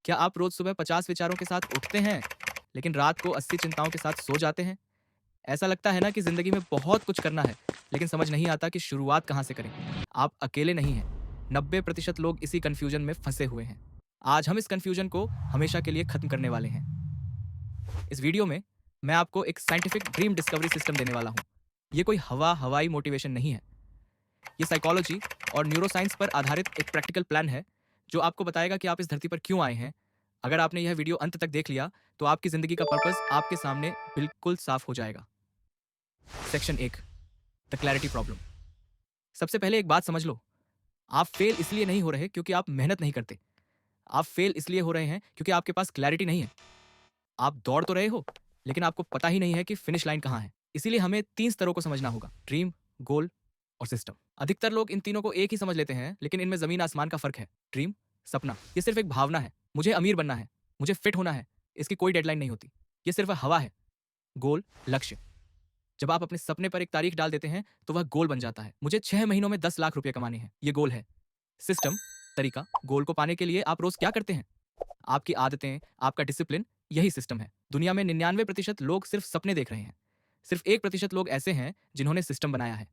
क्या आप रोज सुबह 50 विचारों के साथ उठते हैं, लेकिन रात को 80 चिंताओं के साथ सो जाते हैं? ऐसा लगता है ना कि जिंदगी में बहुत कुछ करना है, लेकिन समझ नहीं आता कि शुरुआत कहाँ से करें। आप अकेले नहीं हैं। 90% लोग इसी कंफ्यूजन में फंसे हुए हैं। आज हम इस कंफ्यूजन को हमेशा के लिए खत्म करने वाले हैं। इस वीडियो में मैं आपको एक साइंटिफिक ड्रीम डिस्कवरी सिस्टम देने वाला हूँ। ये कोई हवाई मोटिवेशन नहीं है। ये साइकोलॉजी और न्यूरोसाइंस पर आधारित एक प्रैक्टिकल प्लान है, जो आपको बताएगा कि आप इस धरती पर क्यों आए हैं। अगर आपने यह वीडियो अंत तक देख लिया, तो आपकी जिंदगी का पर्पस आपके सामने बिल्कुल साफ हो जाएगा। Section 1, the clarity problem. सबसे पहले एक बात समझ लो, आप फेल इसलिए नहीं हो रहे क्योंकि आप मेहनत नहीं करते। आप फेल इसलिए हो रहे हैं क्योंकि आपके पास क्लैरिटी नहीं है। आप दौड़ तो रहे हो, लेकिन आपको पता ही नहीं है कि फिनिश लाइन कहाँ है। इसीलिए हमें 3 स्तरों को समझना होगा: ड्रीम, गोल और सिस्टम। अधिकतर लोग इन तीनों को एक ही समझ लेते हैं, लेकिन इनमें जमीन आसमान का फर्क है। ड्रीम, सपना, ये सिर्फ एक भावना है। मुझे अमीर बनना है, मुझे फिट होना है, इसकी कोई डेडलाइन नहीं होती। ये सिर्फ हवा है। गोल, लक्ष्य। जब आप अपने सपने पर एक तारीख डाल देते हैं, तो वह गोल बन जाता है। मुझे 6 महीनों में 10 लाख रुपए कमाने हैं, ये गोल है। सिस्टम, तरीका। गोल को पाने के लिए आप रोज क्या करते हैं? आपकी आदतें, आपका डिसिप्लिन, यही सिस्टम है। दुनिया में 99% लोग सिर्फ सपने देख रहे हैं। सिर्फ 1% लोग ऐसे हैं जिन्होंने सिस्टम बनाया है।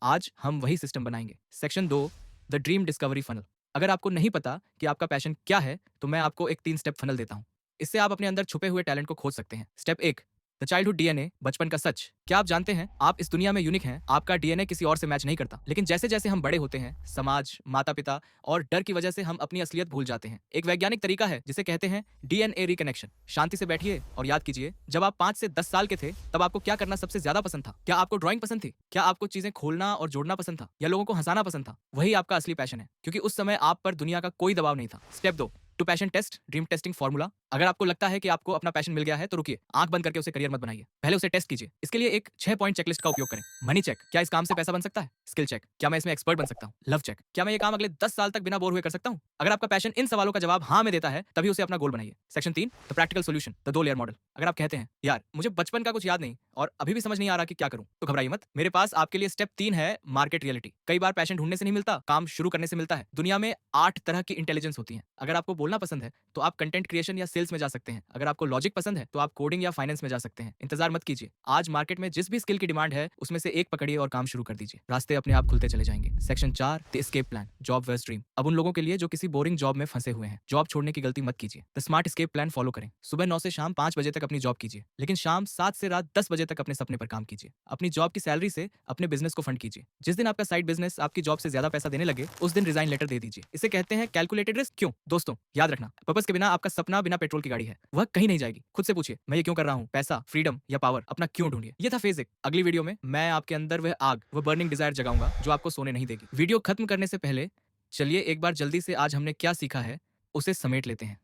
आज हम वही सिस्टम बनाएंगे। Section 2, the dream discovery funnel. अगर आपको नहीं पता कि आपका पैशन क्या है, तो मैं आपको एक 3 स्टेप फनल देता हूँ। इससे आप अपने अंदर छुपे हुए टैलेंट को खोज सकते हैं। स्टेप 1, द चाइल्डहुड डीएनए, बचपन का सच। क्या आप जानते हैं, आप इस दुनिया में यूनिक हैं। आपका डीएनए किसी और से मैच नहीं करता। लेकिन जैसे जैसे हम बड़े होते हैं, समाज, माता पिता और डर की वजह से हम अपनी असलियत भूल जाते हैं। एक वैज्ञानिक तरीका है जिसे कहते हैं डीएनए रिकनेक्शन। शांति से बैठिए और याद कीजिए, जब आप 5 से 10 साल के थे, तब आपको क्या करना सबसे ज्यादा पसंद था? क्या आपको ड्राइंग पसंद थी? क्या आपको चीजें खोलना और जोड़ना पसंद था, या लोगों को हंसाना पसंद था? वही आपका असली पैशन है, क्योंकि उस समय आप पर दुनिया का कोई दबाव नहीं था। Step 2, two passion test, dream testing formula. अगर आपको लगता है कि आपको अपना पैशन मिल गया है, तो रुकिए, आंख बंद करके उसे करियर मत बनाइए। पहले उसे टेस्ट कीजिए। इसके लिए एक 6 पॉइंट चेकलिस्ट का उपयोग करें। मनी चेक, क्या इस काम से पैसा बन सकता है? स्किल चेक, क्या मैं इसमें एक्सपर्ट बन सकता हूँ? लव चेक, क्या मैं ये काम अगले 10 साल तक बिना बोर हुए कर सकता हूँ? अगर आपका पैशन इन सवालों का जवाब हाँ में देता है, तभी उसे अपना गोल बनाइए। Section 3, the practical solution, the 2 layer model. अगर आप कहते हैं, यार मुझे बचपन का कुछ याद नहीं और अभी भी समझ नहीं आ रहा कि क्या करूं, तो घबराइए मत। मेरे पास आपके लिए स्टेप 3 है, मार्केट रियलिटी। कई बार पैशन ढूंढने से नहीं मिलता, काम शुरू करने से मिलता है। दुनिया में 8 तरह की इंटेलिजेंस होती है। अगर आपको बोलना पसंद है, तो आप कंटेंट क्रिएशन या सेल्स में जा सकते हैं। अगर आपको लॉजिक पसंद है, तो आप कोडिंग या फाइनेंस में जा सकते हैं। इंतजार मत कीजिए, आज मार्केट में जिस भी स्किल की डिमांड है, उसमें से एक पकड़िए और काम शुरू कर दीजिए। रास्ते अपने आप खुलते चले जाएंगे। Section 4, the escape plan, job versus dream. अब उन लोगों के लिए जो किसी बोरिंग जॉब में फंसे हुए हैं, जॉब छोड़ने की गलती मत कीजिए। The smart escape plan follow करें। सुबह 9 से शाम 5 बजे तक अपनी जॉब कीजिए, लेकिन शाम 7 से रात 10 बजे तक अपने सपने पर काम कीजिए। अपनी जॉब की सैलरी से अपने बिजनेस को फंड कीजिए। जिस दिन आपका साइड बिजनेस आपकी जॉब से ज्यादा पैसा देने लगे, उस दिन रिजाइन लेटर दे दीजिए। इसे कहते हैं कैलकुलेटेड रिस्क। क्यों? दोस्तों, याद रखना, पर्पस के बिना आपका सपना बिना पेट्रोल की गाड़ी है, वह कहीं नहीं जाएगी। खुद से पूछिए, मैं ये क्यों कर रहा हूँ? पैसा, फ्रीडम या पावर? अपना क्यों ढूंढिए। ये था फेज 1। अगली वीडियो में मैं आपके अंदर वह आग, वह बर्निंग डिजायर जगाऊंगा जो आपको सोने नहीं देगी। वीडियो खत्म करने से पहले चलिए एक बार जल्दी से आज हमने क्या सीखा है, उसे समेट लेते हैं।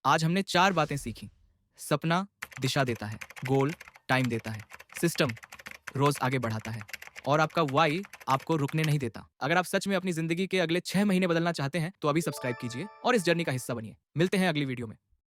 आज हमने 4 बातें सीखी। सपना दिशा देता है, गोल टाइम देता है, सिस्टम रोज आगे बढ़ाता है, और आपका वाई आपको रुकने नहीं देता। अगर आप सच में अपनी जिंदगी के अगले 6 महीने बदलना चाहते हैं, तो अभी सब्सक्राइब कीजिए और इस जर्नी का हिस्सा बनिए। मिलते हैं अगली वीडियो में।